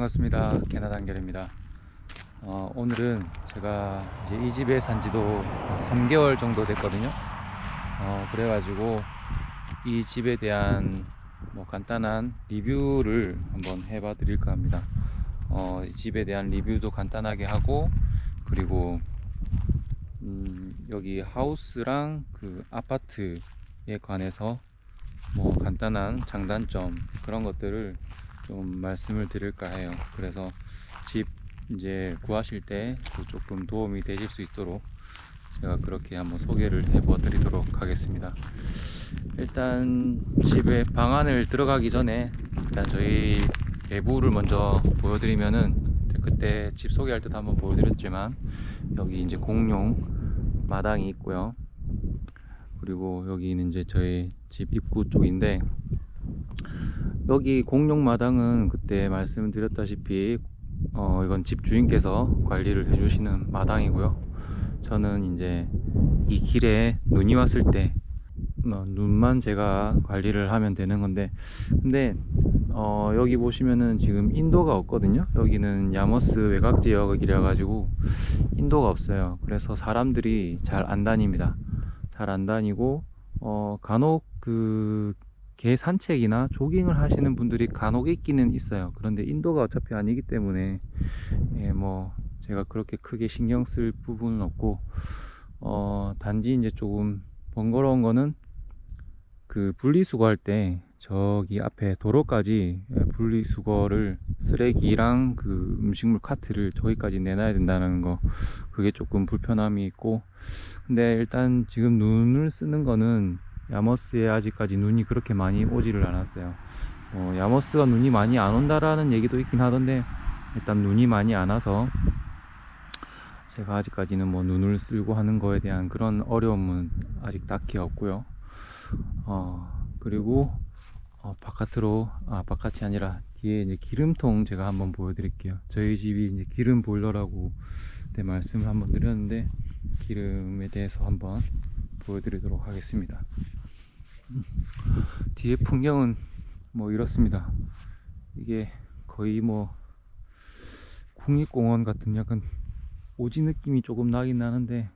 반갑습니다. 캐나다 한결입니다. 오늘은 제가 이제 이 집에 산 지도 3개월 정도 됐거든요. 그래가지고 이 집에 대한 간단한 리뷰를 한번 해봐 드릴까 합니다. 이 집에 대한 리뷰도 간단하게 하고, 그리고 여기 하우스랑 그 아파트에 관해서 간단한 장단점, 그런 것들을 좀 말씀을 드릴까 해요. 그래서 집 이제 구하실 때 조금 도움이 되실 수 있도록 제가 그렇게 한번 소개를 해보 드리도록 하겠습니다. 일단 집에 방 안을 들어가기 전에 일단 저희 내부를 먼저 보여드리면은, 그때 집 소개할 때도 한번 보여드렸지만 여기 이제 공용 마당이 있고요. 그리고 여기는 이제 저희 집 입구 쪽인데, 여기 공용 마당은 그때 말씀드렸다시피 이건 집 주인께서 관리를 해주시는 마당이고요. 저는 이제 이 길에 눈이 왔을 때 눈만 제가 관리를 하면 되는 건데, 근데 여기 보시면은 지금 인도가 없거든요. 여기는 야머스 외곽 지역이라 가지고 인도가 없어요. 그래서 사람들이 잘 안 다닙니다. 잘 안 다니고 간혹 그 개 산책이나 조깅을 하시는 분들이 간혹 있기는 있어요. 그런데 인도가 어차피 아니기 때문에 제가 그렇게 크게 신경 쓸 부분은 없고, 단지 이제 조금 번거로운 거는 그 분리수거할 때 저기 앞에 도로까지 분리수거를, 쓰레기랑 그 음식물 카트를 저기까지 내놔야 된다는 거, 그게 조금 불편함이 있고. 근데 일단 지금 눈을 쓰는 거는 야머스에 아직까지 눈이 그렇게 많이 오지를 않았어요. 야머스가 눈이 많이 안 온다라는 얘기도 있긴 하던데, 일단 눈이 많이 안 와서 제가 아직까지는 눈을 쓸고 하는 거에 대한 그런 어려움은 아직 딱히 없고요. 그리고 바깥으로, 바깥이 아니라 뒤에 이제 기름통 제가 한번 보여드릴게요. 저희 집이 이제 기름 보일러라고 그때 말씀을 한번 드렸는데, 기름에 대해서 한번 보여드리도록 하겠습니다. 뒤에 풍경은 이렇습니다. 이게 거의 국립공원 같은 약간 오지 느낌이 조금 나긴 나는데,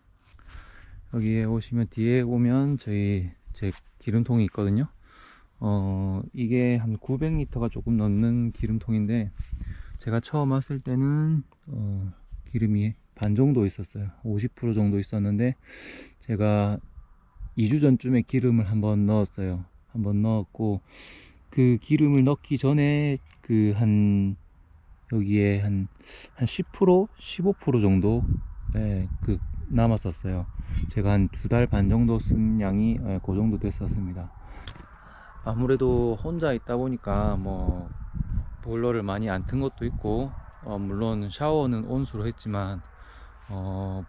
여기에 오시면, 뒤에 오면 제 기름통이 있거든요. 이게 한 900리터가 조금 넘는 기름통인데, 제가 처음 왔을 때는 기름이 반 정도 있었어요. 50% 정도 있었는데, 제가 2주 전쯤에 기름을 한번 넣었어요. 한번 넣었고, 그 기름을 넣기 전에 여기에 한 10%, 15% 정도 남았었어요. 제가 한 2달 반 정도 쓴 양이 그 정도 됐었습니다. 아무래도 혼자 있다 보니까 보일러를 많이 안 튼 것도 있고, 물론 샤워는 온수로 했지만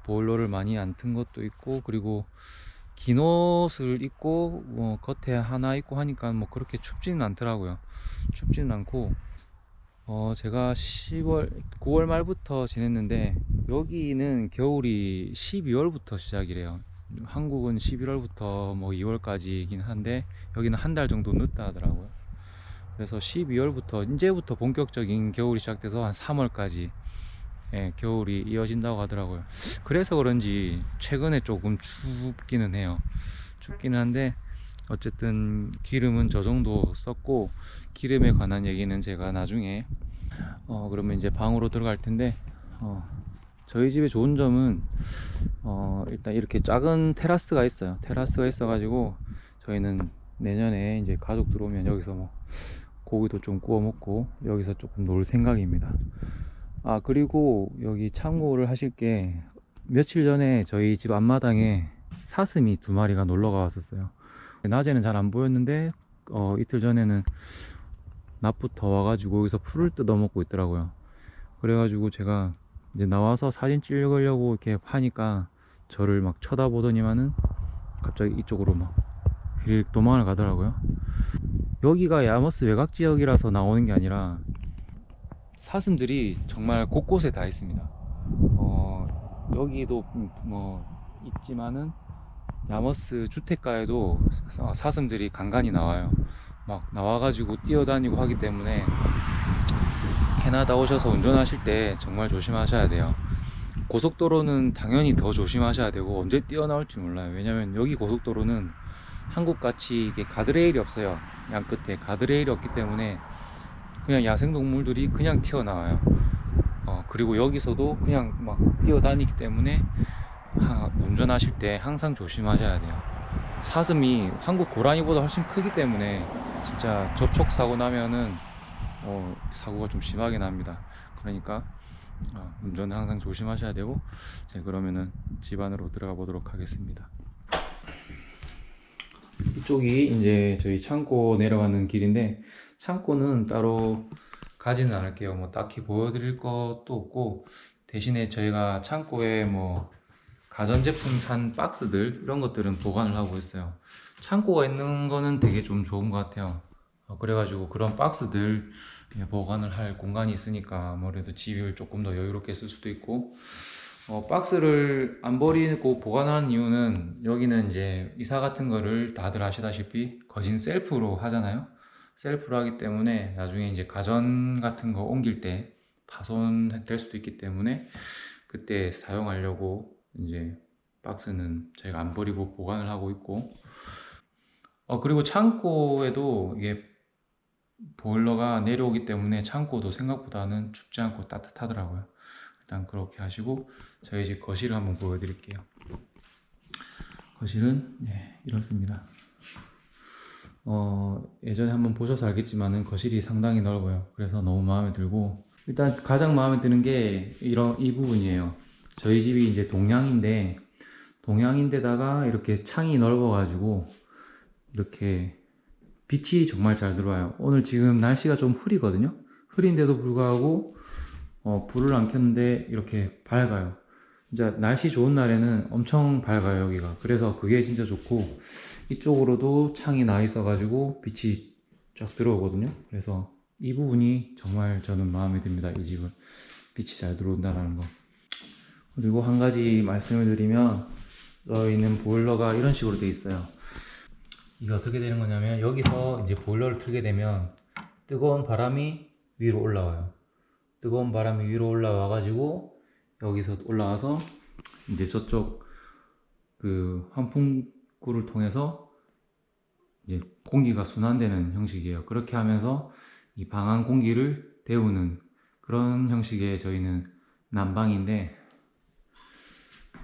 보일러를 많이 안 튼 것도 있고, 그리고 긴 옷을 입고 겉에 하나 입고 하니까 그렇게 춥지는 않더라고요. 춥지는 않고, 제가 9월 말부터 지냈는데, 여기는 겨울이 12월부터 시작이래요. 한국은 11월부터 2월까지이긴 한데, 여기는 한 달 정도 늦다 하더라고요. 그래서 12월부터 이제부터 본격적인 겨울이 시작돼서 한 3월까지 겨울이 이어진다고 하더라고요. 그래서 그런지 최근에 조금 춥기는 해요. 춥기는 한데, 어쨌든 기름은 저 정도 썼고, 기름에 관한 얘기는 제가 나중에 그러면 이제 방으로 들어갈 텐데, 저희 집의 좋은 점은 일단 이렇게 작은 테라스가 있어요. 테라스가 있어 가지고 저희는 내년에 이제 가족 들어오면 여기서 고기도 좀 구워 먹고 여기서 조금 놀 생각입니다. 그리고 여기 참고를 하실 게, 며칠 전에 저희 집 앞마당에 사슴이 2마리가 놀러가 왔었어요. 낮에는 잘 안 보였는데 이틀 전에는 낮부터 와가지고 여기서 풀을 뜯어 먹고 있더라고요. 그래가지고 제가 이제 나와서 사진 찍으려고 이렇게 하니까 저를 막 쳐다보더니만은 갑자기 이쪽으로 휙 도망을 가더라고요. 여기가 야머스 외곽 지역이라서 나오는 게 아니라 사슴들이 정말 곳곳에 다 있습니다. 여기도 있지만은 야머스 주택가에도 사슴들이 간간히 나와요. 막 나와가지고 뛰어다니고 하기 때문에 캐나다 오셔서 운전하실 때 정말 조심하셔야 돼요. 고속도로는 당연히 더 조심하셔야 되고 언제 뛰어나올지 몰라요. 왜냐면 여기 고속도로는 한국같이 이게 가드레일이 없어요. 양 끝에 가드레일이 없기 때문에 그냥 야생동물들이 그냥 튀어나와요. 그리고 여기서도 그냥 막 뛰어다니기 때문에 운전하실 때 항상 조심하셔야 돼요. 사슴이 한국 고라니보다 훨씬 크기 때문에 진짜 접촉사고 나면은 사고가 좀 심하게 납니다. 그러니까 운전은 항상 조심하셔야 되고, 그러면은 집 안으로 들어가 보도록 하겠습니다. 이쪽이 이제 저희 창고 내려가는 길인데, 창고는 따로 가지는 않을게요. 뭐 딱히 보여드릴 것도 없고, 대신에 저희가 창고에 뭐 가전제품 산 박스들 이런 것들은 보관을 하고 있어요. 창고가 있는 거는 되게 좀 좋은 것 같아요. 그래가지고 그런 박스들 보관을 할 공간이 있으니까 아무래도 집을 조금 더 여유롭게 쓸 수도 있고, 박스를 안 버리고 보관하는 이유는, 여기는 이제 이사 같은 거를 다들 아시다시피 거진 셀프로 하잖아요. 셀프로 하기 때문에 나중에 이제 가전 같은 거 옮길 때 파손될 수도 있기 때문에 그때 사용하려고 이제 박스는 저희가 안 버리고 보관을 하고 있고, 그리고 창고에도 이게 보일러가 내려오기 때문에 창고도 생각보다는 춥지 않고 따뜻하더라고요. 일단 그렇게 하시고, 저희 집 거실을 한번 보여드릴게요. 거실은 이렇습니다. 예전에 한번 보셔서 알겠지만은 거실이 상당히 넓어요. 그래서 너무 마음에 들고, 일단 가장 마음에 드는 게 이 부분이에요. 저희 집이 이제 동양인데다가 이렇게 창이 넓어가지고 이렇게 빛이 정말 잘 들어와요. 오늘 지금 날씨가 좀 흐리거든요. 흐린데도 불구하고 불을 안 켰는데 이렇게 밝아요. 진짜 날씨 좋은 날에는 엄청 밝아요, 여기가. 그래서 그게 진짜 좋고, 이쪽으로도 창이 나 있어 가지고 빛이 쫙 들어오거든요. 그래서 이 부분이 정말 저는 마음에 듭니다. 이 집은 빛이 잘 들어온다는 거. 그리고 한 가지 말씀을 드리면, 저희는 보일러가 이런 식으로 돼 있어요. 이게 어떻게 되는 거냐면, 여기서 이제 보일러를 틀게 되면 뜨거운 바람이 위로 올라와요. 뜨거운 바람이 위로 올라와 가지고 여기서 올라와서 이제 저쪽 그 환풍구를 통해서 이제 공기가 순환되는 형식이에요. 그렇게 하면서 이 방안 공기를 데우는 그런 형식의 저희는 난방인데,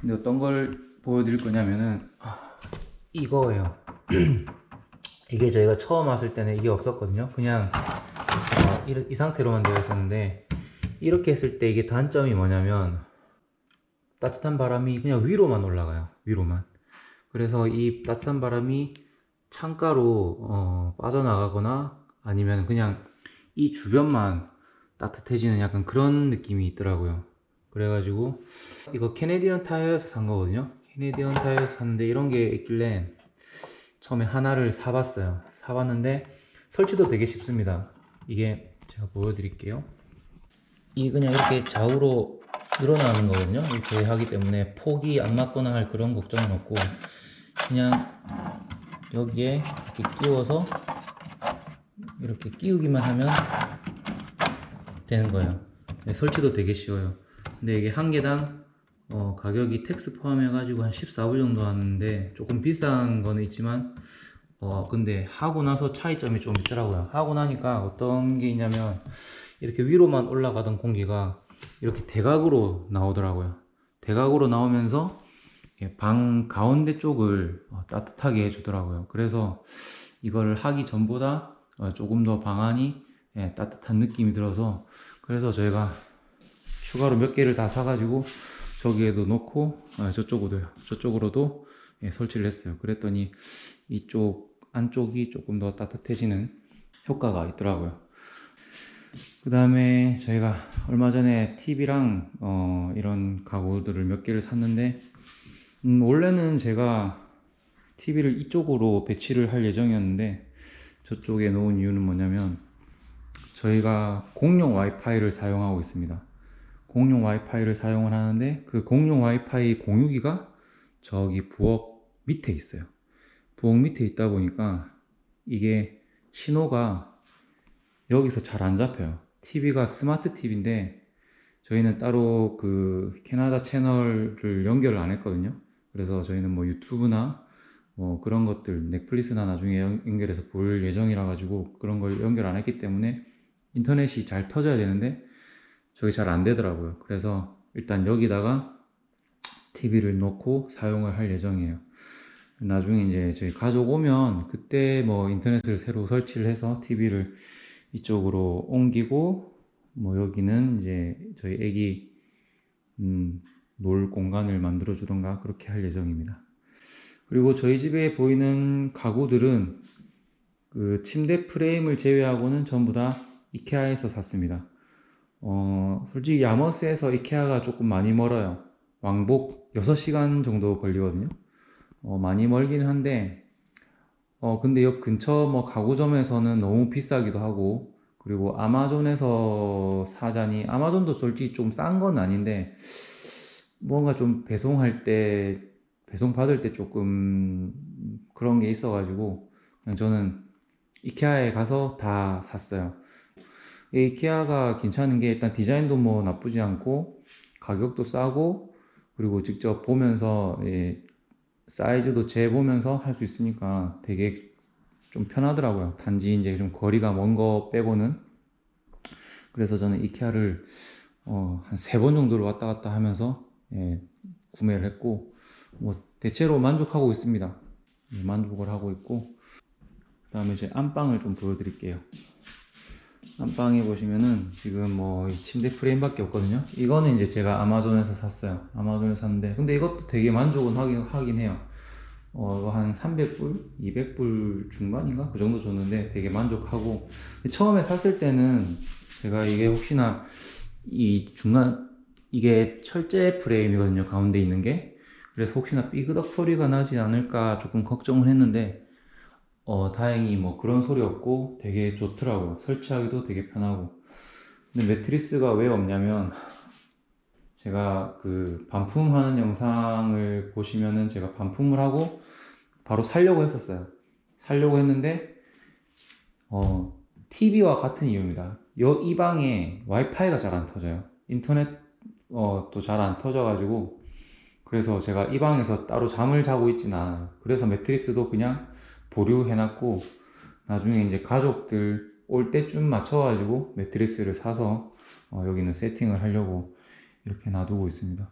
근데 어떤 걸 보여드릴 거냐면은 이거예요. 이게 저희가 처음 왔을 때는 이게 없었거든요. 그냥 이 상태로만 되어 있었는데, 이렇게 했을 때 이게 단점이 뭐냐면 따뜻한 바람이 그냥 위로만 올라가요. 위로만. 그래서 이 따뜻한 바람이 창가로 빠져나가거나 아니면 그냥 이 주변만 따뜻해지는 약간 그런 느낌이 있더라고요. 그래가지고 이거 캐네디언 타이어에서 산 거거든요. 캐네디언 타이어에서 샀는데 이런 게 있길래 처음에 하나를 사봤어요. 사봤는데 설치도 되게 쉽습니다. 이게 제가 보여드릴게요. 이게 그냥 이렇게 좌우로 늘어나는 거거든요. 이렇게 하기 때문에 폭이 안 맞거나 할 그런 걱정은 없고, 그냥 여기에 이렇게 끼워서 이렇게 끼우기만 하면 되는 거예요. 설치도 되게 쉬워요. 근데 이게 한 개당 가격이 텍스 포함해 가지고 한 14불 정도 하는데, 조금 비싼 거는 있지만 근데 하고 나서 차이점이 좀 있더라고요. 하고 나니까 어떤 게 있냐면, 이렇게 위로만 올라가던 공기가 이렇게 대각으로 나오더라고요. 대각으로 나오면서 방 가운데 쪽을 따뜻하게 해주더라고요. 그래서 이걸 하기 전보다 조금 더 방안이 따뜻한 느낌이 들어서, 그래서 저희가 추가로 몇 개를 다 사가지고 저기에도 놓고 저쪽으로도 설치를 했어요. 그랬더니 이쪽 안쪽이 조금 더 따뜻해지는 효과가 있더라고요. 그 다음에 저희가 얼마 전에 TV랑 이런 가구들을 몇 개를 샀는데, 원래는 제가 TV를 이쪽으로 배치를 할 예정이었는데, 저쪽에 놓은 이유는 뭐냐면, 저희가 공용 와이파이를 사용하고 있습니다. 공용 와이파이를 사용을 하는데, 그 공용 와이파이 공유기가 저기 부엌 밑에 있어요. 부엌 밑에 있다 보니까 이게 신호가 여기서 잘 안 잡혀요. TV가 스마트 TV인데 저희는 따로 그 캐나다 채널을 연결을 안 했거든요. 그래서 저희는 뭐 유튜브나 뭐 그런 것들 넷플릭스나 나중에 연결해서 볼 예정이라 가지고 그런 걸 연결 안 했기 때문에 인터넷이 잘 터져야 되는데 저게 잘 안 되더라고요. 그래서 일단 여기다가 TV를 놓고 사용을 할 예정이에요. 나중에 이제 저희 가족 오면 그때 뭐 인터넷을 새로 설치를 해서 TV를 이쪽으로 옮기고 뭐 여기는 이제 저희 애기 놀 공간을 만들어 주던가 그렇게 할 예정입니다. 그리고 저희 집에 보이는 가구들은 그 침대 프레임을 제외하고는 전부 다 이케아에서 샀습니다. 솔직히 야머스에서 이케아가 조금 많이 멀어요. 왕복 6시간 정도 걸리거든요. 많이 멀긴 한데, 근데 역 근처 뭐 가구점에서는 너무 비싸기도 하고, 그리고 아마존에서 사자니, 아마존도 솔직히 좀 싼 건 아닌데, 뭔가 좀 배송할 때, 배송 받을 때 조금 그런 게 있어가지고, 그냥 저는 이케아에 가서 다 샀어요. 이 이케아가 괜찮은 게 일단 디자인도 뭐 나쁘지 않고, 가격도 싸고, 그리고 직접 보면서 사이즈도 재보면서 할 수 있으니까 되게 좀 편하더라고요. 단지 이제 좀 거리가 먼 거 빼고는. 그래서 저는 이케아를 한 3번 정도를 왔다 갔다 하면서 구매를 했고 뭐 대체로 만족하고 있습니다. 만족을 하고 있고 그 다음에 이제 안방을 좀 보여드릴게요. 안방에 보시면은 지금 뭐 이 침대 프레임밖에 없거든요. 이거는 이제 제가 아마존에서 샀어요. 아마존에서 샀는데 근데 이것도 되게 만족은 하긴 해요. 이거 한 300불, 200불 중반인가? 그 정도 줬는데 되게 만족하고 처음에 샀을 때는 제가 이게 혹시나 이 중간 이게 철제 프레임이거든요. 가운데 있는 게 그래서 혹시나 삐그덕 소리가 나지 않을까 조금 걱정을 했는데 다행히 뭐 그런 소리 없고 되게 좋더라고요. 설치하기도 되게 편하고 근데 매트리스가 왜 없냐면 제가 그 반품하는 영상을 보시면은 제가 반품을 하고 바로 살려고 했었어요. 살려고 했는데 TV와 같은 이유입니다. 이 방에 와이파이가 잘 안 터져요. 인터넷 또 잘 안 터져가지고 그래서 제가 이 방에서 따로 잠을 자고 있지는 않아요. 그래서 매트리스도 그냥 보류해놨고 나중에 이제 가족들 올 때쯤 맞춰가지고 매트리스를 사서 여기는 세팅을 하려고 이렇게 놔두고 있습니다.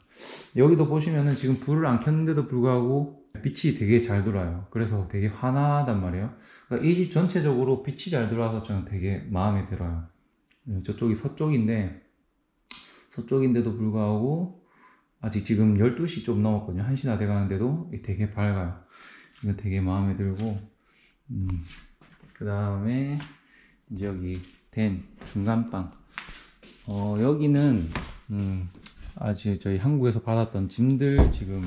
여기도 보시면은 지금 불을 안 켰는데도 불구하고 빛이 되게 잘 들어와요. 그래서 되게 환하단 말이에요. 그러니까 이 집 전체적으로 빛이 잘 들어와서 저는 되게 마음에 들어요. 저쪽이 서쪽인데도 불구하고 아직 지금 12시 좀 넘었거든요. 1시나 돼가는데도 되게 밝아요. 이거 되게 마음에 들고 그 다음에 이제 여기 된 중간방 여기는 아직 저희 한국에서 받았던 짐들 지금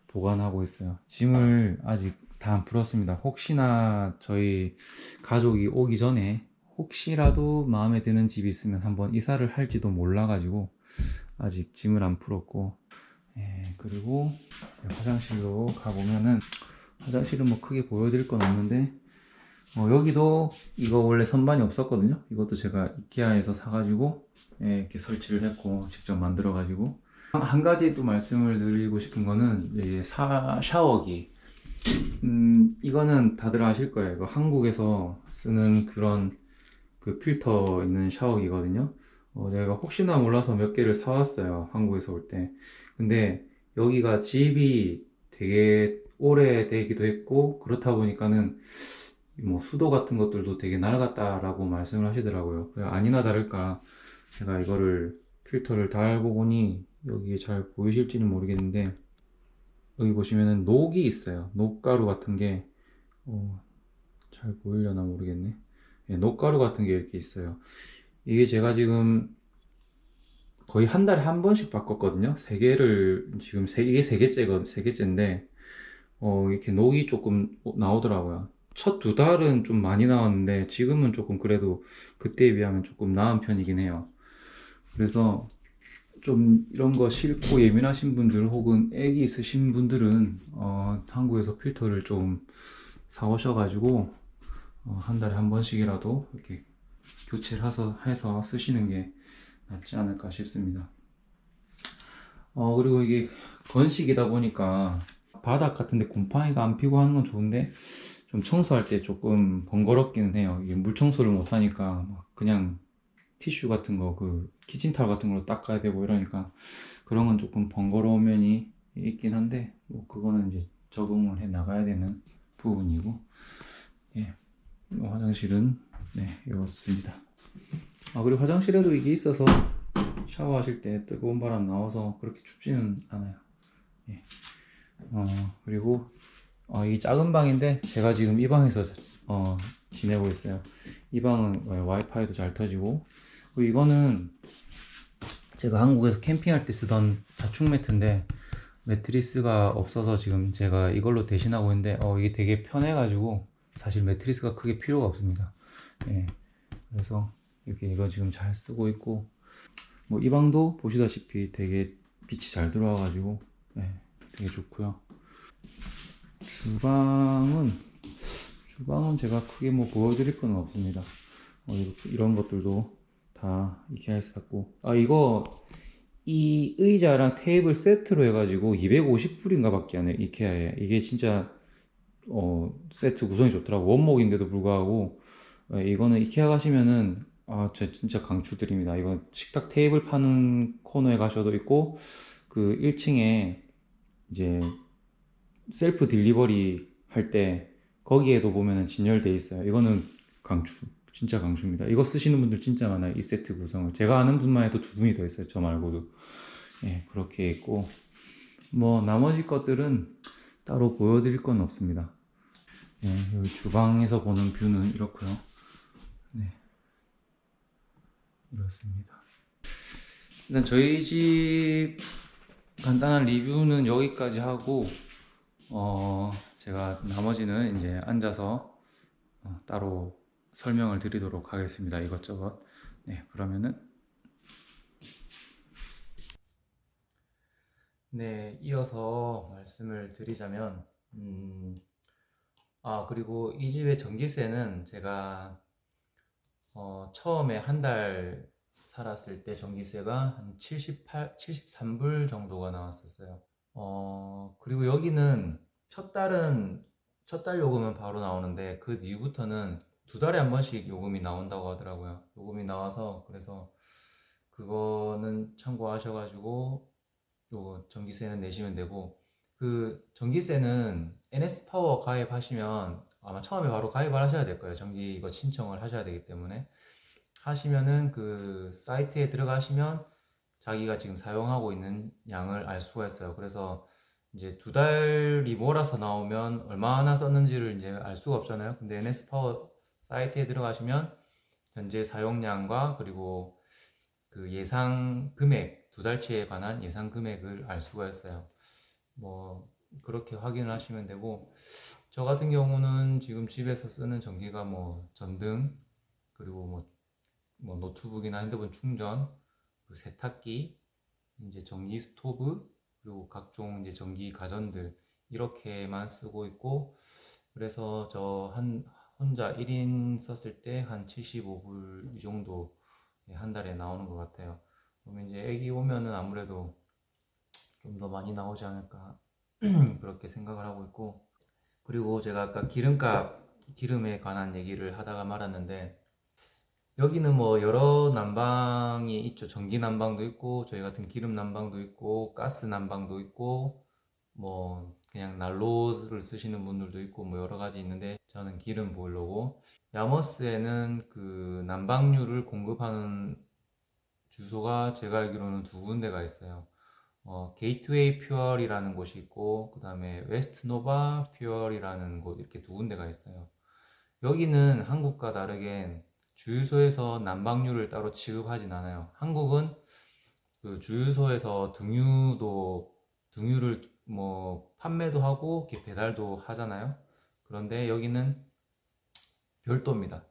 보관하고 있어요. 짐을 아직 다 안 풀었습니다. 혹시나 저희 가족이 오기 전에 혹시라도 마음에 드는 집이 있으면 한번 이사를 할지도 몰라가지고 아직 짐을 안 풀었고 그리고 화장실로 가보면은 화장실은 뭐 크게 보여드릴 건 없는데 여기도 이거 원래 선반이 없었거든요. 이것도 제가 이케아에서 사가지고 이렇게 설치를 했고 직접 만들어 가지고 한 가지 또 말씀을 드리고 싶은 거는 이제 샤워기 이거는 다들 아실 거예요. 이거 한국에서 쓰는 그런 그 필터 있는 샤워기거든요. 제가 혹시나 몰라서 몇 개를 사왔어요. 한국에서 올 때. 근데 여기가 집이 되게 오래되기도 했고 그렇다 보니까는 뭐 수도 같은 것들도 되게 낡았다라고 말씀을 하시더라고요. 아니나 다를까 제가 이거를 필터를 달고 보니 여기에 잘 보이실지는 모르겠는데 여기 보시면은 녹이 있어요. 녹가루 같은 게 잘 보이려나 모르겠네. 녹가루 같은 게 이렇게 있어요. 이게 제가 지금 거의 한 달에 한 번씩 바꿨거든요. 세 개를 지금 이게 세 개째인데 이렇게 녹이 조금 나오더라고요. 첫 2달은 좀 많이 나왔는데 지금은 조금 그래도 그때에 비하면 조금 나은 편이긴 해요. 그래서 좀 이런 거 싫고 예민하신 분들 혹은 애기 있으신 분들은 한국에서 필터를 좀 사오셔가지고 한 달에 한 번씩이라도 이렇게 교체를 해서 쓰시는 게 낫지 않을까 싶습니다. 그리고 이게 건식이다 보니까 바닥 같은데 곰팡이가 안 피고 하는 건 좋은데 좀 청소할 때 조금 번거롭기는 해요. 이게 물 청소를 못 하니까 막 그냥 티슈 같은 거, 그 키친타월 같은 걸로 닦아야 되고 이러니까 그런 건 조금 번거로운 면이 있긴 한데 뭐 그거는 이제 적응을 해 나가야 되는 부분이고, 예, 뭐 화장실은 네 이렇습니다. 그리고 화장실에도 이게 있어서 샤워하실 때 뜨거운 바람 나와서 그렇게 춥지는 않아요. 예. 그리고 이 작은 방인데 제가 지금 이 방에서 지내고 있어요. 이 방은 와이파이도 잘 터지고, 그리고 이거는 제가 한국에서 캠핑할 때 쓰던 자충 매트인데 매트리스가 없어서 지금 제가 이걸로 대신하고 있는데 이게 되게 편해가지고 사실 매트리스가 크게 필요가 없습니다. 예. 그래서 이렇게 이거 지금 잘 쓰고 있고, 뭐 이 방도 보시다시피 되게 빛이 잘 들어와가지고 되게 좋고요. 주방은 제가 크게 뭐 보여드릴 건 없습니다. 이런 것들도 다 이케아에서 샀고, 이거 이 의자랑 테이블 세트로 해가지고 250불인가 밖에 안 해요. 이케아에. 이게 진짜 세트 구성이 좋더라고. 원목인데도 불구하고 이거는 이케아 가시면은 저 진짜 강추드립니다. 이거 식탁 테이블 파는 코너에 가셔도 있고, 그 1층에 이제 셀프 딜리버리 할 때 거기에도 보면은 진열돼 있어요. 이거는 강추, 진짜 강추입니다. 이거 쓰시는 분들 진짜 많아요. 이 세트 구성을 제가 아는 분만 해도 두 분이 더 있어요. 저 말고도. 예, 그렇게 있고, 뭐 나머지 것들은 따로 보여드릴 건 없습니다. 예, 여기 주방에서 보는 뷰는 이렇고요. 네, 이렇습니다. 일단 저희 집 간단한 리뷰는 여기까지 하고, 제가 나머지는 이제 앉아서 따로 설명을 드리도록 하겠습니다. 이것저것. 네, 그러면은 네, 이어서 말씀을 드리자면, 그리고 이 집의 전기세는 제가 처음에 한 달 살았을 때 전기세가 한 73불 정도가 나왔었어요. 그리고 여기는 첫 달 요금은 바로 나오는데 그 이후부터는 두 달에 한 번씩 요금이 나온다고 하더라고요. 요금이 나와서 그래서 그거는 참고하셔가지고 요 전기세는 내시면 되고, 그 전기세는 NS파워 가입하시면 아마 처음에 바로 가입을 하셔야 될 거예요. 전기 이거 신청을 하셔야 되기 때문에 하시면은 그 사이트에 들어가시면 자기가 지금 사용하고 있는 양을 알 수가 있어요. 그래서 이제 두 달이 몰아서 나오면 얼마나 썼는지를 이제 알 수가 없잖아요. 근데 NS파워 사이트에 들어가시면 현재 사용량과 그리고 그 예상 금액, 두 달치에 관한 예상 금액을 알 수가 있어요. 뭐 그렇게 확인을 하시면 되고, 저 같은 경우는 지금 집에서 쓰는 전기가 뭐 전등, 그리고 뭐 노트북이나 핸드폰 충전, 그리고 세탁기, 이제 전기 스토브, 그리고 각종 이제 전기 가전들 이렇게만 쓰고 있고, 그래서 혼자 1인 썼을 때 한 75불 이 정도 한 달에 나오는 것 같아요. 그러면 이제 애기 오면은 아무래도 좀 더 많이 나오지 않을까 그렇게 생각을 하고 있고, 그리고 제가 아까 기름에 관한 얘기를 하다가 말았는데, 여기는 뭐 여러 난방이 있죠. 전기 난방도 있고 저희 같은 기름 난방도 있고 가스 난방도 있고 뭐 그냥 난로를 쓰시는 분들도 있고 뭐 여러 가지 있는데, 저는 기름 보일러고, 야머스에는 그 난방유를 공급하는 주소가 제가 알기로는 두 군데가 있어요. 게이트웨이 퓨얼이라는 곳이 있고 그 다음에 웨스트 노바 퓨얼이라는 곳, 이렇게 두 군데가 있어요. 여기는 한국과 다르게 주유소에서 난방유를 따로 취급하진 않아요. 한국은 그 주유소에서 등유를 뭐 판매도 하고 이렇게 배달도 하잖아요. 그런데 여기는 별도입니다.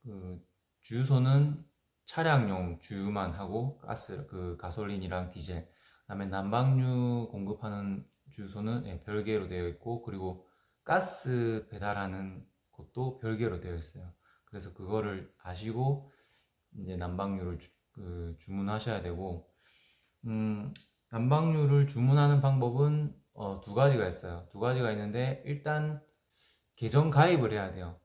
그 주유소는 차량용 주유만 하고 그 가솔린이랑 디젤, 그다음에 난방유 공급하는 주유소는 별개로 되어 있고, 그리고 가스 배달하는 곳도 별개로 되어 있어요. 그래서 그거를 아시고 이제 난방류를 주문하셔야 되고, 난방류를 주문하는 방법은 두 가지가 있어요. 두 가지가 있는데, 일단 계정 가입을 해야 돼요.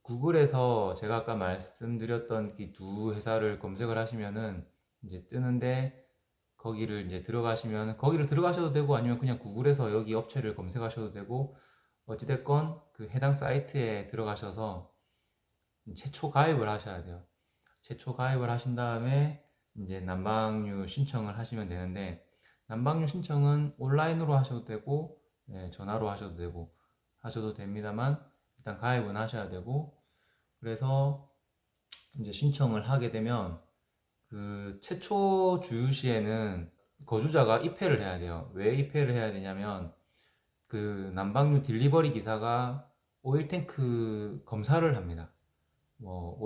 구글에서 제가 아까 말씀드렸던 이 두 회사를 검색을 하시면은 이제 뜨는데, 거기를 이제 들어가시면 거기를 들어가셔도 되고, 아니면 그냥 구글에서 여기 업체를 검색하셔도 되고, 어찌됐건 그 해당 사이트에 들어가셔서 최초 가입을 하셔야 돼요. 최초 가입을 하신 다음에 이제 난방류 신청을 하시면 되는데, 난방류 신청은 온라인으로 하셔도 되고, 전화로 하셔도 됩니다만, 일단 가입은 하셔야 되고, 그래서 이제 신청을 하게 되면 그 최초 주유 시에는 거주자가 입회를 해야 돼요. 왜 입회를 해야 되냐면, 그 난방류 딜리버리 기사가 오일 탱크 검사를 합니다. 뭐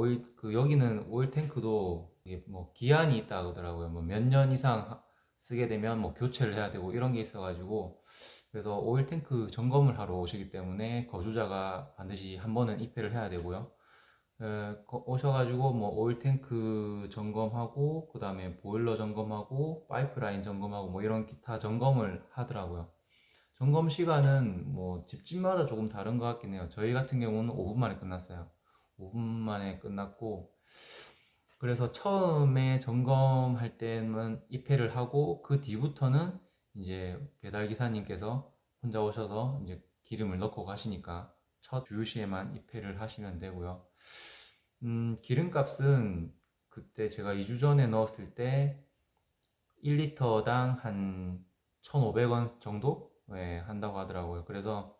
여기는 오일 탱크도 이게 뭐 기한이 있다 그러더라고요. 뭐 몇 년 이상 쓰게 되면 뭐 교체를 해야 되고 이런 게 있어가지고, 그래서 오일 탱크 점검을 하러 오시기 때문에 거주자가 반드시 한 번은 입회를 해야 되고요. 오셔가지고 뭐 오일 탱크 점검하고, 그 다음에 보일러 점검하고, 파이프라인 점검하고, 뭐 이런 기타 점검을 하더라고요. 점검 시간은 뭐 집집마다 조금 다른 것 같긴 해요. 저희 같은 경우는 5분 만에 끝났어요. 5분 만에 끝났고, 그래서 처음에 점검할 때는 입회를 하고, 그 뒤부터는 이제 배달 기사님께서 혼자 오셔서 이제 기름을 넣고 가시니까 첫 주유 시에만 입회를 하시면 되고요. 기름값은 그때 제가 2주 전에 넣었을 때 1리터당 한 1,500원 정도 한다고 하더라고요. 그래서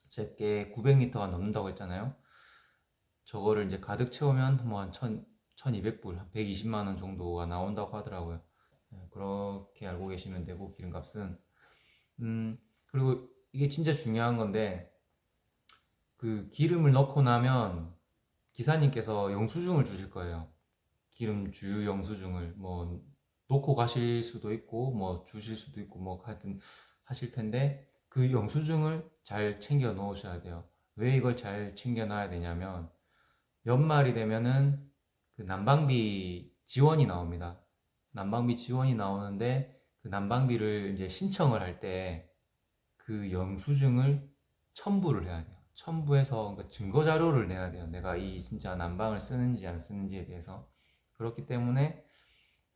제게 900리터가 넘는다고 했잖아요. 저거를 이제 가득 채우면 뭐 한 1200불, 한 120만 원 정도가 나온다고 하더라고요. 그렇게 알고 계시면 되고, 기름값은. 그리고 이게 진짜 중요한 건데, 그 기름을 넣고 나면 기사님께서 영수증을 주실 거예요. 기름 주유 영수증을 뭐 놓고 가실 수도 있고, 뭐 주실 수도 있고, 뭐 하여튼 하실 텐데, 그 영수증을 잘 챙겨 놓으셔야 돼요. 왜 이걸 잘 챙겨 놔야 되냐면, 연말이 되면은 그 난방비 지원이 나옵니다. 난방비 지원이 나오는데, 그 난방비를 이제 신청을 할 때 그 영수증을 첨부를 해야 돼요. 첨부해서 그러니까 증거 자료를 내야 돼요. 내가 이 진짜 난방을 쓰는지 안 쓰는지에 대해서. 그렇기 때문에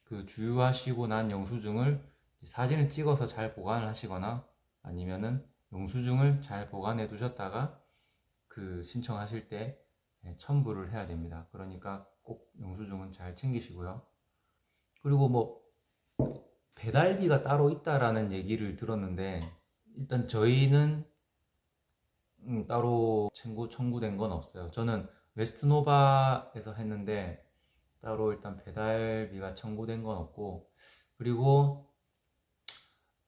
그 주유하시고 난 영수증을 사진을 찍어서 잘 보관을 하시거나, 아니면은 영수증을 잘 보관해 두셨다가 그 신청하실 때 첨부를 해야 됩니다. 그러니까 꼭 영수증은 잘 챙기시고요. 그리고 뭐 배달비가 따로 있다라는 얘기를 들었는데, 일단 저희는 따로 청구된 건 없어요. 저는 웨스트노바에서 했는데 따로 일단 배달비가 청구된 건 없고, 그리고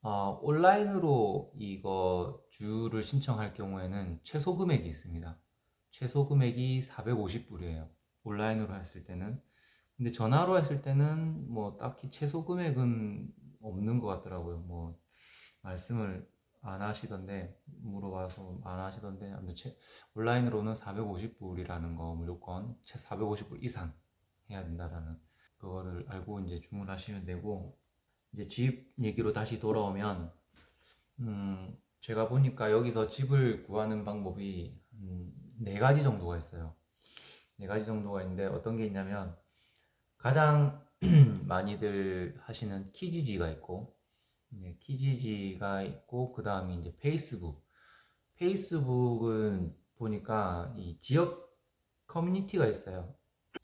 온라인으로 이거 주유를 신청할 경우에는 최소 금액이 있습니다. 최소 금액이 450불이에요. 온라인으로 했을 때는. 근데 전화로 했을 때는 뭐 딱히 최소 금액은 없는 것 같더라고요. 뭐 말씀을 안 하시던데, 물어봐서 안 하시던데, 아무튼 온라인으로는 450불이라는 거 무조건 450불 이상 해야 된다라는 그거를 알고 이제 주문하시면 되고, 이제 집 얘기로 다시 돌아오면, 제가 보니까 여기서 집을 구하는 방법이 네 가지 정도가 있어요. 네 가지 정도가 있는데, 어떤 게 있냐면, 가장 많이들 하시는 키지지가 있고, 키지지가 있고, 그 다음에 이제 페이스북. 페이스북은 보니까 이 지역 커뮤니티가 있어요.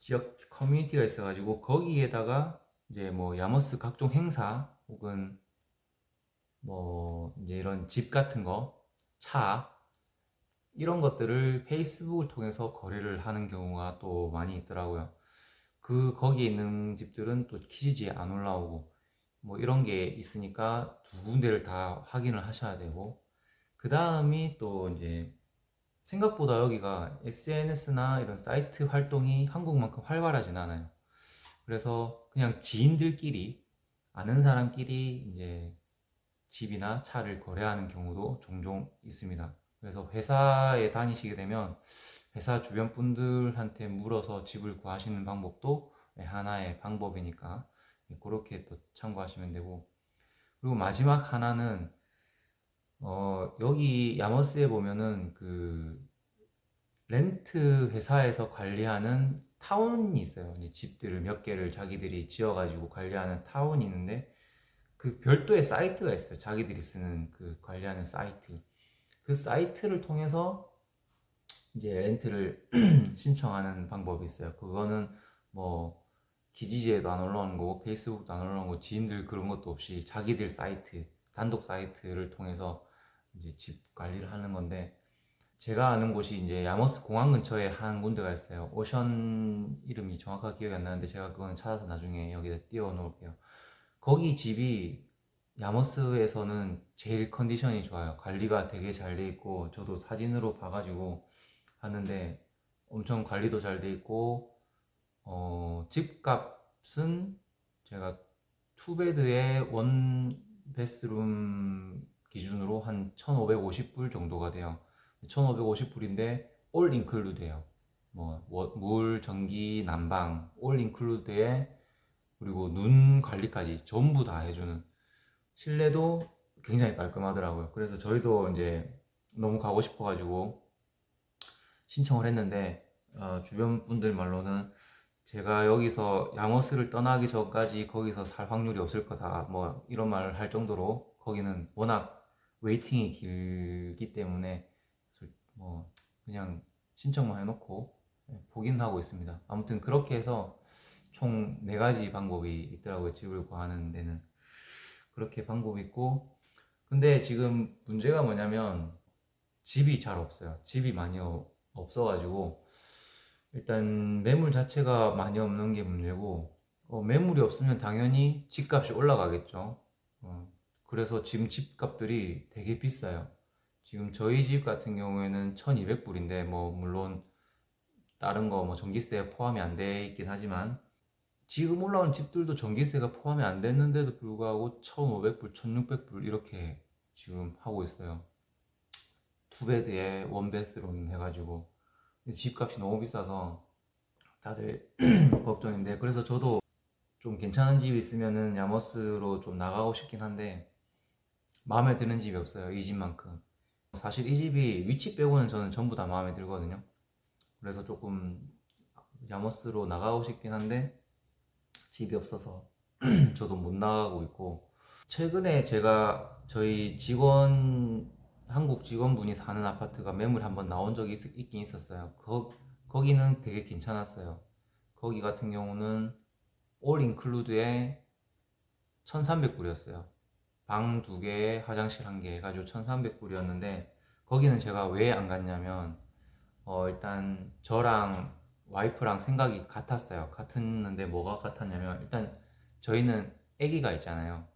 지역 커뮤니티가 있어가지고 거기에다가 이제 뭐 야머스 각종 행사, 혹은 뭐 이제 이런 집 같은 거, 차, 이런 것들을 페이스북을 통해서 거래를 하는 경우가 또 많이 있더라고요. 거기에 있는 집들은 또 키지지에 안 올라오고, 뭐 이런 게 있으니까 두 군데를 다 확인을 하셔야 되고, 그 다음이 또 이제 생각보다 여기가 SNS나 이런 사이트 활동이 한국만큼 활발하진 않아요. 그래서 그냥 지인들끼리, 아는 사람끼리 이제 집이나 차를 거래하는 경우도 종종 있습니다. 그래서 회사에 다니시게 되면 회사 주변 분들한테 물어서 집을 구하시는 방법도 하나의 방법이니까 그렇게 또 참고하시면 되고, 그리고 마지막 하나는 여기 야머스에 보면은 그 렌트 회사에서 관리하는 타운이 있어요. 이제 집들을 몇 개를 자기들이 지어가지고 관리하는 타운이 있는데, 그 별도의 사이트가 있어요. 자기들이 쓰는 그 관리하는 사이트. 그 사이트를 통해서 이제 렌트를 신청하는 방법이 있어요. 그거는 뭐 기지지에도 안 올라오는 거고 페이스북도 안 올라오는 거고 지인들 그런 것도 없이 자기들 사이트, 단독 사이트를 통해서 이제 집 관리를 하는 건데, 제가 아는 곳이 이제 야머스 공항 근처에 한 군데가 있어요. 오션 이름이 정확하게 기억이 안 나는데 제가 그거는 찾아서 나중에 여기다 띄워 놓을게요. 거기 집이 야머스에서는 제일 컨디션이 좋아요. 관리가 되게 잘 돼 있고, 저도 사진으로 봐가지고 하는데 엄청 관리도 잘 돼 있고, 집값은 제가 투베드에 원 베스룸 기준으로 한 1,550불 정도가 돼요. 1,550불인데 올 인클루드예요. 뭐 물, 전기, 난방 올 인클루드에, 그리고 눈 관리까지 전부 다 해주는, 실내도 굉장히 깔끔하더라고요. 그래서 저희도 이제 너무 가고 싶어가지고 신청을 했는데, 주변 분들 말로는 제가 여기서 야머스를 떠나기 전까지 거기서 살 확률이 없을 거다, 뭐 이런 말을 할 정도로 거기는 워낙 웨이팅이 길기 때문에 뭐 그냥 신청만 해놓고 보긴 하고 있습니다. 아무튼 그렇게 해서 총 4가지 방법이 있더라고요. 집을 구하는 데는 그렇게 방법이 있고, 근데 지금 문제가 뭐냐면 집이 잘 없어요. 집이 많이 없어가지고 일단 매물 자체가 많이 없는 게 문제고, 매물이 없으면 당연히 집값이 올라가겠죠. 그래서 지금 집값들이 되게 비싸요. 지금 저희 집 같은 경우에는 1200불인데, 뭐 물론 다른 거 뭐 전기세 포함이 안 돼 있긴 하지만, 지금 올라온 집들도 전기세가 포함이 안 됐는데도 불구하고 1500불, 1600불 이렇게 지금 하고 있어요. 투베드에 원베스룸 해가지고. 집값이 너무 비싸서 다들 걱정인데, 그래서 저도 좀 괜찮은 집이 있으면은 야머스로 좀 나가고 싶긴 한데 마음에 드는 집이 없어요. 이 집만큼. 사실 이 집이 위치 빼고는 저는 전부 다 마음에 들거든요. 그래서 조금 야머스로 나가고 싶긴 한데 집이 없어서 저도 못 나가고 있고, 최근에 제가 저희 한국 직원분이 사는 아파트가 매물이 한번 나온 적이 있긴 있었어요. 거기는 되게 괜찮았어요. 거기 같은 경우는 올 인클루드에 1,300불이었어요. 방 2개에 화장실 1개 해가지고 1,300불이었는데, 거기는 제가 왜 안 갔냐면 일단 저랑 와이프랑 생각이 같았어요. 같았는데 뭐가 같았냐면, 일단 저희는 아기가 있잖아요.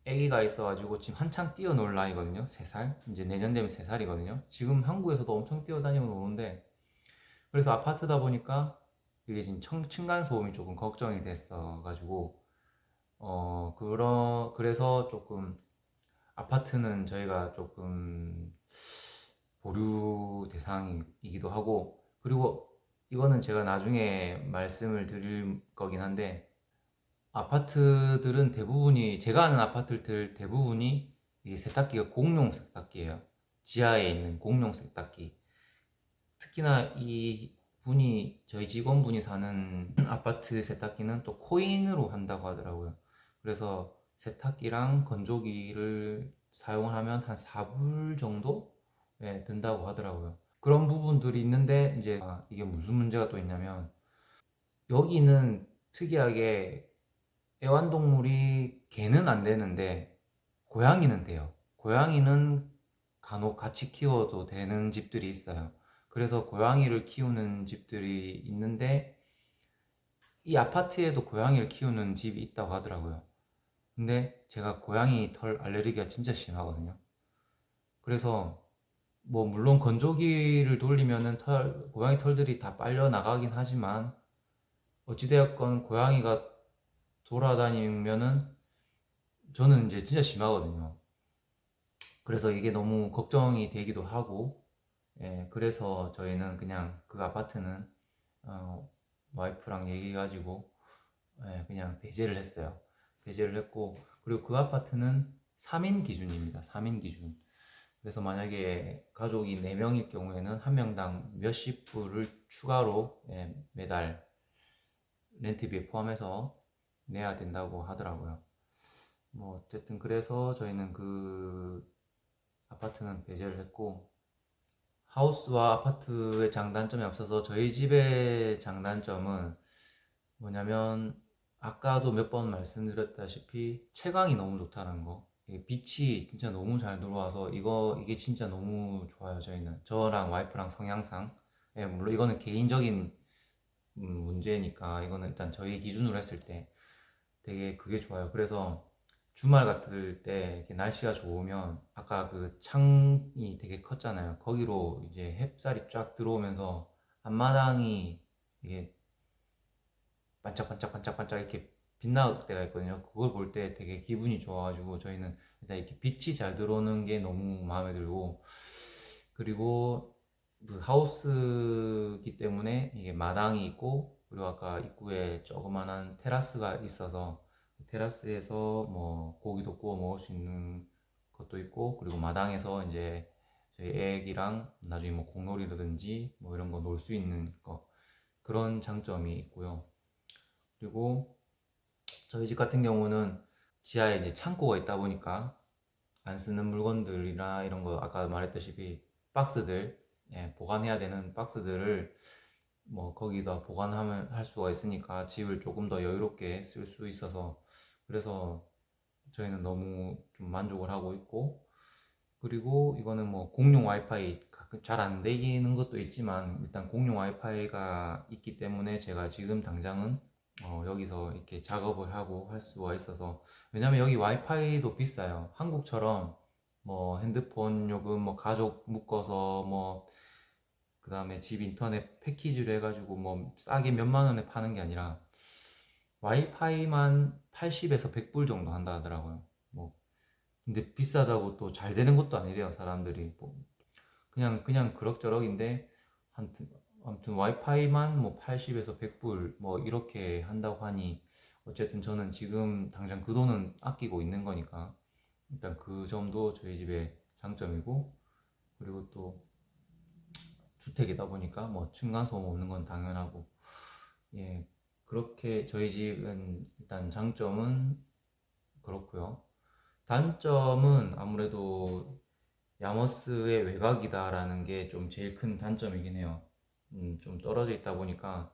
아기가 있어가지고 지금 한창 뛰어놀 나이거든요. 3살. 이제 내년 되면 3살이거든요. 지금 한국에서도 엄청 뛰어다니고 노는데, 그래서 아파트다 보니까 이게 지금 층간 소음이 조금 걱정이 됐어가지고, 그래서 조금 아파트는 저희가 조금 보류 대상이기도 하고, 그리고 이거는 제가 나중에 말씀을 드릴 거긴 한데, 아파트들은 대부분이, 제가 아는 아파트들 대부분이 이 세탁기가 공용 세탁기예요. 지하에 있는 공용 세탁기. 특히나 저희 직원분이 사는 아파트 세탁기는 또 코인으로 한다고 하더라고요. 그래서 세탁기랑 건조기를 사용을 하면 한 4불 정도 든다고 하더라고요. 그런 부분들이 있는데, 이제 이게 무슨 문제가 또 있냐면, 여기는 특이하게 애완동물이 개는 안 되는데 고양이는 돼요. 고양이는 간혹 같이 키워도 되는 집들이 있어요. 그래서 고양이를 키우는 집들이 있는데, 이 아파트에도 고양이를 키우는 집이 있다고 하더라고요. 근데 제가 고양이 털 알레르기가 진짜 심하거든요. 그래서 뭐 물론 건조기를 돌리면은 고양이 털들이 다 빨려 나가긴 하지만, 어찌되었건 고양이가 돌아다니면은 저는 이제 진짜 심하거든요. 그래서 이게 너무 걱정이 되기도 하고, 예, 그래서 저희는 그냥 그 아파트는 어, 와이프랑 얘기해가지고 예, 그냥 배제를 했어요. 배제를 했고, 그리고 그 아파트는 3인 기준입니다. 3인 기준. 그래서 만약에 가족이 4명일 경우에는 한 명당 몇십 불을 추가로 예, 매달 렌트비에 포함해서 내야 된다고 하더라고요. 뭐 어쨌든 그래서 저희는 그 아파트는 배제를 했고, 하우스와 아파트의 장단점이 없어서 저희 집의 장단점은 뭐냐면, 아까도 몇 번 말씀드렸다시피 채광이 너무 좋다는 거. 이게 빛이 진짜 너무 잘 들어와서 이게 진짜 너무 좋아요. 저희는 저랑 와이프랑 성향상, 예, 물론 이거는 개인적인 문제니까 이거는 일단 저희 기준으로 했을 때 되게 그게 좋아요. 그래서 주말 같을 때 이렇게 날씨가 좋으면, 아까 그 창이 되게 컸잖아요. 거기로 이제 햇살이 쫙 들어오면서 앞마당이 이게 반짝반짝반짝반짝 이렇게 빛날 때가 있거든요. 그걸 볼 때 되게 기분이 좋아가지고 저희는 일단 이렇게 빛이 잘 들어오는 게 너무 마음에 들고, 그리고 그 하우스기 때문에 이게 마당이 있고, 그리고 아까 입구에 조그만한 테라스가 있어서 테라스에서 뭐 고기도 구워 먹을 수 있는 것도 있고, 그리고 마당에서 이제 저희 애기랑 나중에 뭐 공놀이라든지 뭐 이런 거 놀 수 있는 거, 그런 장점이 있고요. 그리고 저희 집 같은 경우는 지하에 이제 창고가 있다 보니까 안 쓰는 물건들이나 이런 거, 아까 말했다시피 박스들, 예, 보관해야 되는 박스들을 뭐 거기다 보관하면 할 수가 있으니까 집을 조금 더 여유롭게 쓸 수 있어서, 그래서 저희는 너무 좀 만족을 하고 있고, 그리고 이거는 뭐 공용 와이파이 잘 안 되는 것도 있지만 일단 공용 와이파이가 있기 때문에 제가 지금 당장은 여기서 이렇게 작업을 하고 할 수가 있어서. 왜냐면 여기 와이파이도 비싸요. 한국처럼 뭐 핸드폰 요금 뭐 가족 묶어서 뭐 그 다음에 집 인터넷 패키지로 해가지고 뭐 싸게 몇만 원에 파는 게 아니라 와이파이만 80에서 100불 정도 한다 하더라고요. 뭐 근데 비싸다고 또 잘 되는 것도 아니래요, 사람들이. 뭐 그냥 그럭저럭인데, 아무튼 와이파이만 뭐 80에서 100불 뭐 이렇게 한다고 하니, 어쨌든 저는 지금 당장 그 돈은 아끼고 있는 거니까 일단 그 점도 저희 집의 장점이고, 그리고 또 주택이다 보니까 뭐 층간소음 없는 건 당연하고, 예, 그렇게 저희 집은 일단 장점은 그렇고요. 단점은 아무래도 야머스의 외곽이다라는 게 좀 제일 큰 단점이긴 해요. 좀 떨어져 있다 보니까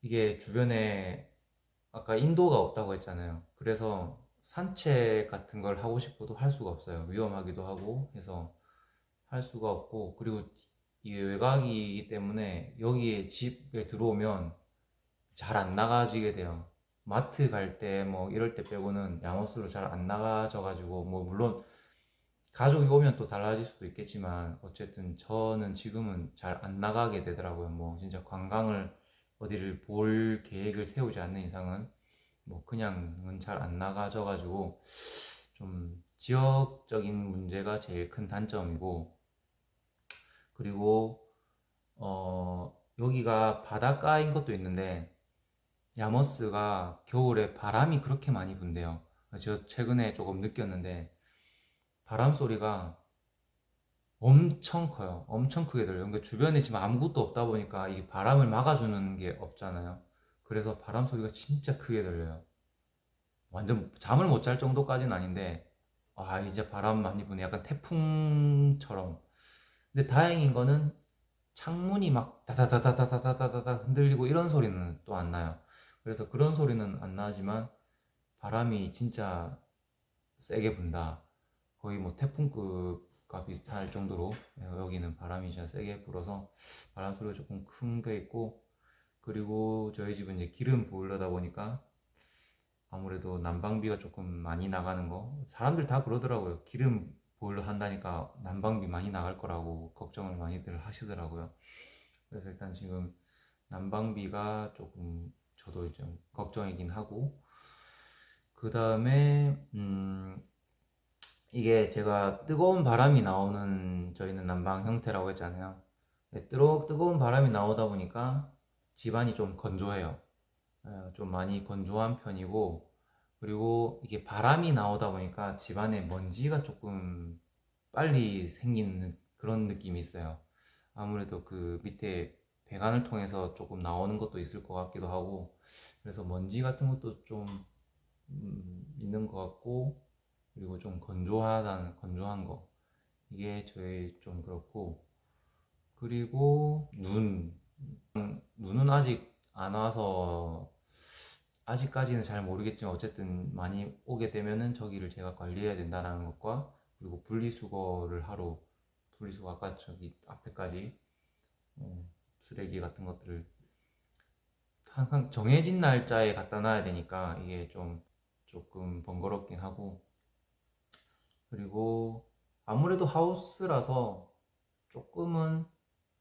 이게 주변에, 아까 인도가 없다고 했잖아요. 그래서 산책 같은 걸 하고 싶어도 할 수가 없어요. 위험하기도 하고 해서 할 수가 없고, 그리고 이게 외곽이기 때문에 여기에 집에 들어오면 잘 안 나가지게 돼요. 마트 갈 때 뭐 이럴 때 빼고는 야머스로 잘 안 나가져 가지고, 뭐 물론 가족이 오면 또 달라질 수도 있겠지만 어쨌든 저는 지금은 잘 안 나가게 되더라고요. 뭐 진짜 관광을 어디를 볼 계획을 세우지 않는 이상은 뭐 그냥은 잘 안 나가져 가지고, 좀 지역적인 문제가 제일 큰 단점이고, 그리고 여기가 바닷가인 것도 있는데 야머스가 겨울에 바람이 그렇게 많이 분대요. 저 최근에 조금 느꼈는데 바람 소리가 엄청 커요. 엄청 크게 들려요. 그러니까 주변에 지금 아무것도 없다 보니까 이 바람을 막아주는 게 없잖아요. 그래서 바람 소리가 진짜 크게 들려요. 완전 잠을 못 잘 정도까지는 아닌데, 아, 이제 바람 많이 부네. 약간 태풍처럼. 근데 다행인 거는 창문이 막 다다다다다다다다다 흔들리고 이런 소리는 또 안 나요. 그래서 그런 소리는 안 나지만 바람이 진짜 세게 분다. 거의 뭐 태풍급과 비슷할 정도로 여기는 바람이 진짜 세게 불어서 바람 소리가 조금 큰 게 있고, 그리고 저희 집은 이제 기름 보일러다 보니까 아무래도 난방비가 조금 많이 나가는 거, 사람들 다 그러더라고요. 기름 보일러 한다니까 난방비 많이 나갈 거라고 걱정을 많이들 하시더라고요. 그래서 일단 지금 난방비가 조금 저도 좀 걱정이긴 하고, 그 다음에 이게 제가 뜨거운 바람이 나오는, 저희는 난방 형태라고 했잖아요. 네, 뜨거운 바람이 나오다 보니까 집안이 좀 건조해요. 좀 많이 건조한 편이고, 그리고 이게 바람이 나오다 보니까 집안에 먼지가 조금 빨리 생기는 그런 느낌이 있어요. 아무래도 그 밑에 배관을 통해서 조금 나오는 것도 있을 것 같기도 하고, 그래서 먼지 같은 것도 좀 있는 것 같고, 그리고 좀 건조한 거, 이게 저희 좀 그렇고, 그리고 눈은 아직 안 와서 아직까지는 잘 모르겠지만, 어쨌든 많이 오게 되면은 저기를 제가 관리해야 된다는 것과, 그리고 분리수거를 하러, 분리수거 아까 저기 앞에까지 쓰레기 같은 것들을 항상 정해진 날짜에 갖다 놔야 되니까 이게 좀 조금 번거롭긴 하고, 그리고 아무래도 하우스라서 조금은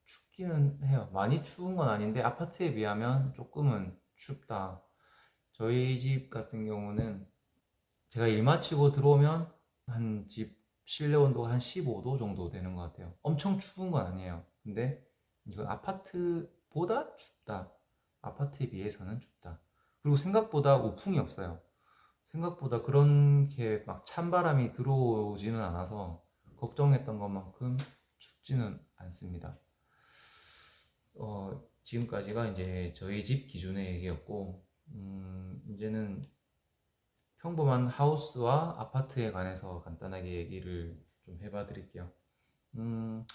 춥기는 해요. 많이 추운 건 아닌데 아파트에 비하면 조금은 춥다. 저희 집 같은 경우는 제가 일 마치고 들어오면 한 집 실내 온도가 한 15도 정도 되는 것 같아요. 엄청 추운 건 아니에요. 근데 이건 아파트보다 춥다. 아파트에 비해서는 춥다. 그리고 생각보다 우풍이 없어요. 생각보다 그렇게 막 찬바람이 들어오지는 않아서 걱정했던 것만큼 춥지는 않습니다. 지금까지가 이제 저희 집 기준의 얘기였고, 이제는 평범한 하우스와 아파트에 관해서 간단하게 얘기를 좀 해봐 드릴게요.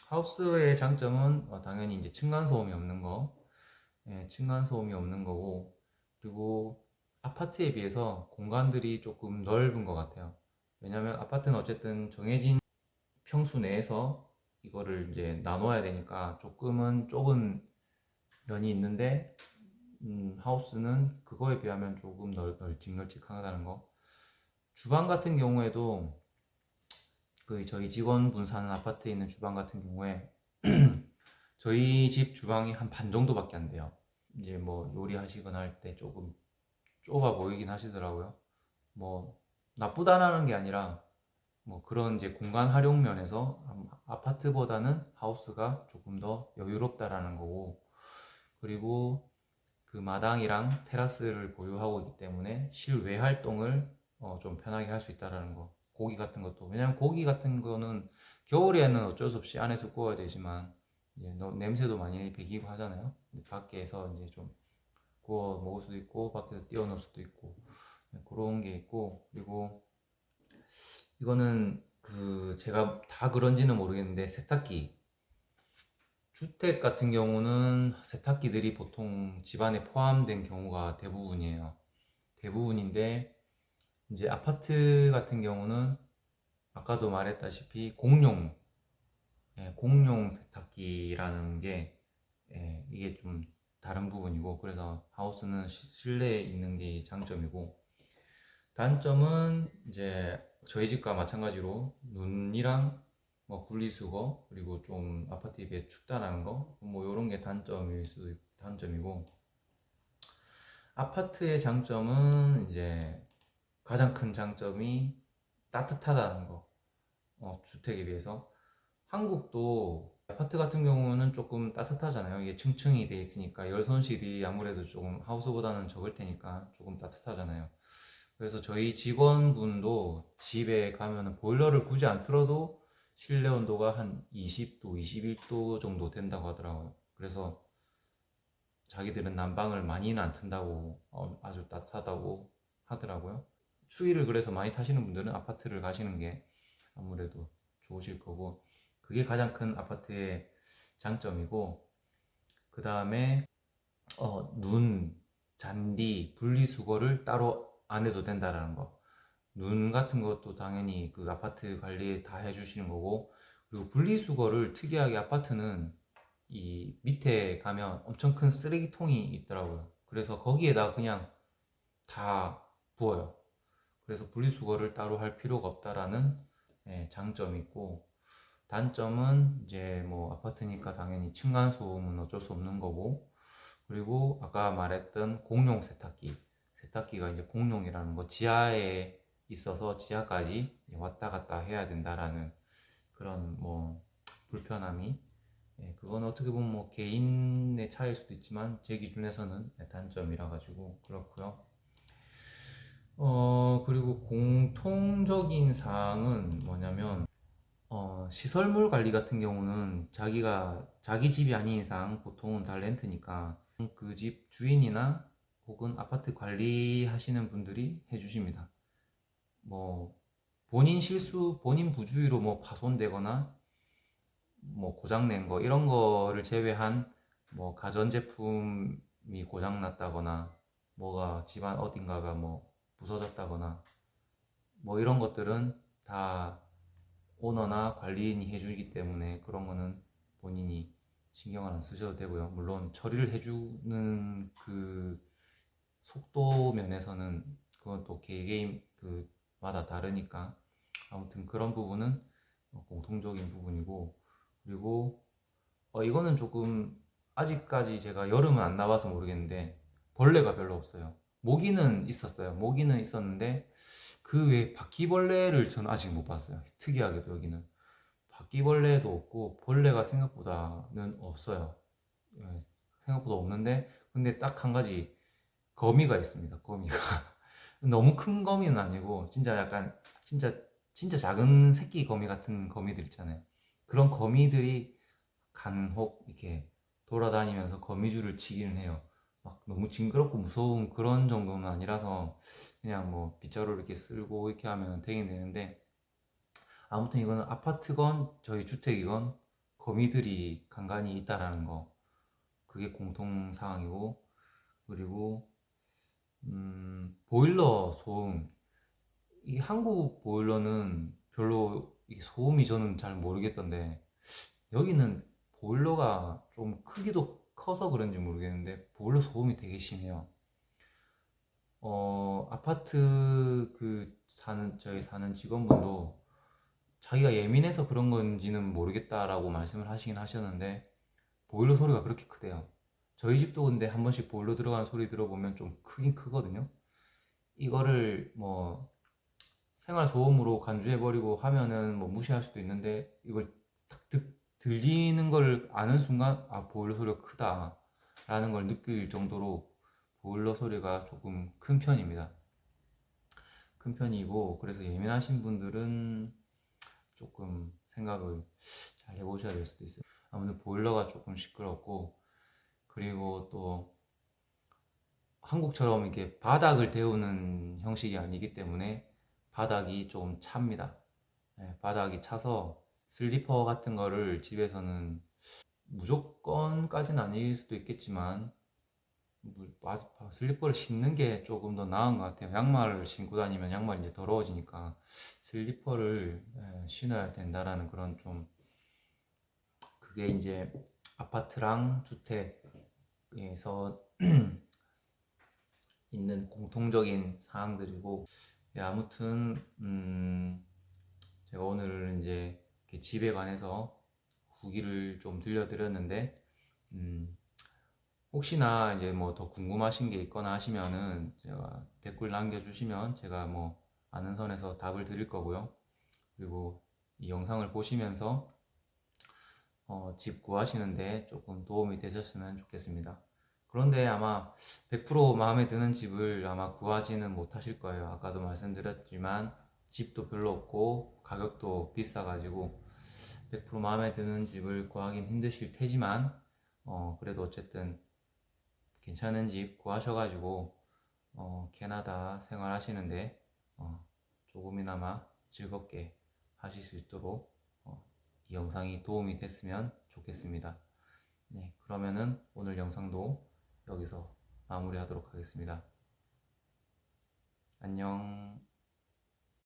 하우스의 장점은 당연히 이제 층간소음이 없는 거, 예, 층간소음이 없는 거고, 그리고 아파트에 비해서 공간들이 조금 넓은 것 같아요. 왜냐하면 아파트는 어쨌든 정해진 평수 내에서 이거를 이제 나눠야 되니까 조금은 좁은 면이 있는데, 하우스는 그거에 비하면 조금 널찍널찍하다는 거. 주방 같은 경우에도 그 저희 직원분 사는 아파트에 있는 주방 같은 경우에 저희 집 주방이 한 반 정도밖에 안 돼요. 이제 뭐 요리하시거나 할 때 조금 좁아 보이긴 하시더라고요. 뭐 나쁘다라는 게 아니라 뭐 그런 이제 공간 활용 면에서 아파트보다는 하우스가 조금 더 여유롭다라는 거고, 그리고 그 마당이랑 테라스를 보유하고 있기 때문에 실외 활동을 좀 편하게 할 수 있다라는 거. 고기 같은 것도, 왜냐면 고기 같은 거는 겨울에는 어쩔 수 없이 안에서 구워야 되지만 이제 냄새도 많이 배기고 하잖아요. 밖에서 이제 좀 구워 먹을 수도 있고 밖에서 띄워 놓을 수도 있고, 네, 그런 게 있고, 그리고 이거는 그 제가 다 그런지는 모르겠는데, 세탁기, 주택 같은 경우는 세탁기들이 보통 집안에 포함된 경우가 대부분이에요. 대부분인데, 이제 아파트 같은 경우는 아까도 말했다시피 공용 세탁기라는 게, 이게 좀 다른 부분이고, 그래서 하우스는 실내에 있는 게 장점이고, 단점은 이제 저희 집과 마찬가지로 눈이랑 뭐 분리수거, 그리고 좀 아파트에 비해 춥다라는 거, 뭐 이런 게 단점이고, 아파트의 장점은 이제 가장 큰 장점이 따뜻하다는 거. 주택에 비해서 한국도 아파트 같은 경우는 조금 따뜻하잖아요. 이게 층층이 돼 있으니까 열 손실이 아무래도 조금 하우스보다는 적을 테니까 조금 따뜻하잖아요. 그래서 저희 직원분도 집에 가면은 보일러를 굳이 안 틀어도 실내 온도가 한 20도, 21도 정도 된다고 하더라고요. 그래서 자기들은 난방을 많이는 안 튼다고, 아주 따뜻하다고 하더라고요. 추위를 그래서 많이 타시는 분들은 아파트를 가시는 게 아무래도 좋으실 거고, 그게 가장 큰 아파트의 장점이고, 그 다음에 눈, 잔디, 분리수거를 따로 안 해도 된다라는 거. 눈 같은 것도 당연히 그 아파트 관리 다 해주시는 거고, 그리고 분리수거를 특이하게 아파트는 이 밑에 가면 엄청 큰 쓰레기통이 있더라고요. 그래서 거기에다 그냥 다 부어요. 그래서 분리수거를 따로 할 필요가 없다라는, 장점이 있고, 단점은 이제 뭐 아파트니까 당연히 층간소음은 어쩔 수 없는 거고, 그리고 아까 말했던 공용 세탁기가 이제 공용이라는 거, 지하에 있어서 지하까지 왔다 갔다 해야 된다라는 그런 뭐 불편함이, 그건 어떻게 보면 뭐 개인의 차이일 수도 있지만 제 기준에서는 단점이라 가지고 그렇고요. 그리고 공통적인 사항은 뭐냐면, 시설물 관리 같은 경우는 자기 집이 아닌 이상 보통은 다 렌트니까 그 집 주인이나 혹은 아파트 관리하시는 분들이 해주십니다. 뭐 본인 실수, 본인 부주의로 뭐 파손되거나 뭐 고장낸 거 이런 거를 제외한 뭐 가전제품이 고장났다거나 뭐가 집안 어딘가가 뭐 부서졌다거나 뭐 이런 것들은 다 오너나 관리인이 해주기 때문에 그런 거는 본인이 신경을 안 쓰셔도 되고요. 물론 처리를 해주는 그 속도 면에서는 그건 또 개개인 그마다 다르니까 아무튼 그런 부분은 공통적인 부분이고, 그리고 이거는 조금 아직까지 제가 여름은 안 나와서 모르겠는데 벌레가 별로 없어요. 모기는 있었어요. 모기는 있었는데 그 외에 바퀴벌레를 저는 아직 못 봤어요. 특이하게도 여기는 바퀴벌레도 없고 벌레가 생각보다는 없어요. 예, 생각보다 없는데 근데 딱 한 가지 거미가 있습니다. 거미가 너무 큰 거미는 아니고 진짜 약간 진짜 작은 새끼 거미 같은 거미들 있잖아요. 그런 거미들이 간혹 이렇게 돌아다니면서 거미줄을 치기는 해요. 막 너무 징그럽고 무서운 그런 정도는 아니라서 그냥 뭐 빗자루 이렇게 쓸고 이렇게 하면 되긴 되는데, 아무튼 이거는 아파트건 저희 주택이건 거미들이 간간히 있다라는 거, 그게 공통 사항이고, 그리고 보일러 소음, 이 한국 보일러는 별로 이 소음이 저는 잘 모르겠던데 여기는 보일러가 좀 크기도 커서 그런지 모르겠는데 보일러 소음이 되게 심해요. 아파트 저희 사는 직원분도 자기가 예민해서 그런 건지는 모르겠다라고 말씀을 하시긴 하셨는데 보일러 소리가 그렇게 크대요. 저희 집도 근데 한 번씩 보일러 들어가는 소리 들어보면 좀 크긴 크거든요. 이거를 뭐 생활 소음으로 간주해버리고 하면은 뭐 무시할 수도 있는데 이걸 딱 들리는 걸 아는 순간 아 보일러 소리가 크다라는 걸 느낄 정도로 보일러 소리가 조금 큰 편입니다. 큰 편이고 그래서 예민하신 분들은 조금 생각을 잘 해보셔야 될 수도 있어요. 아무튼 보일러가 조금 시끄럽고, 그리고 또 한국처럼 이렇게 바닥을 데우는 형식이 아니기 때문에 바닥이 좀 찹니다. 바닥이 차서 슬리퍼 같은 거를 집에서는 무조건까지는 아닐 수도 있겠지만 슬리퍼를 신는 게 조금 더 나은 것 같아요. 양말을 신고 다니면 양말이 이제 더러워지니까 슬리퍼를 신어야 된다라는 그런 좀, 그게 이제 아파트랑 주택에서 있는 공통적인 사항들이고, 아무튼 제가 오늘 이제 이렇게 집에 관해서 후기를 좀 들려드렸는데, 혹시나 이제 뭐 더 궁금하신 게 있거나 하시면은 제가 댓글 남겨주시면 제가 뭐 아는 선에서 답을 드릴 거고요. 그리고 이 영상을 보시면서 집 구하시는데 조금 도움이 되셨으면 좋겠습니다. 그런데 아마 100% 마음에 드는 집을 아마 구하지는 못하실 거예요. 아까도 말씀드렸지만 집도 별로 없고 가격도 비싸가지고 100% 마음에 드는 집을 구하긴 힘드실 테지만 그래도 어쨌든 괜찮은 집 구하셔가지고 캐나다 생활하시는데 조금이나마 즐겁게 하실 수 있도록 이 영상이 도움이 됐으면 좋겠습니다. 네, 그러면은 오늘 영상도 여기서 마무리하도록 하겠습니다. 안녕.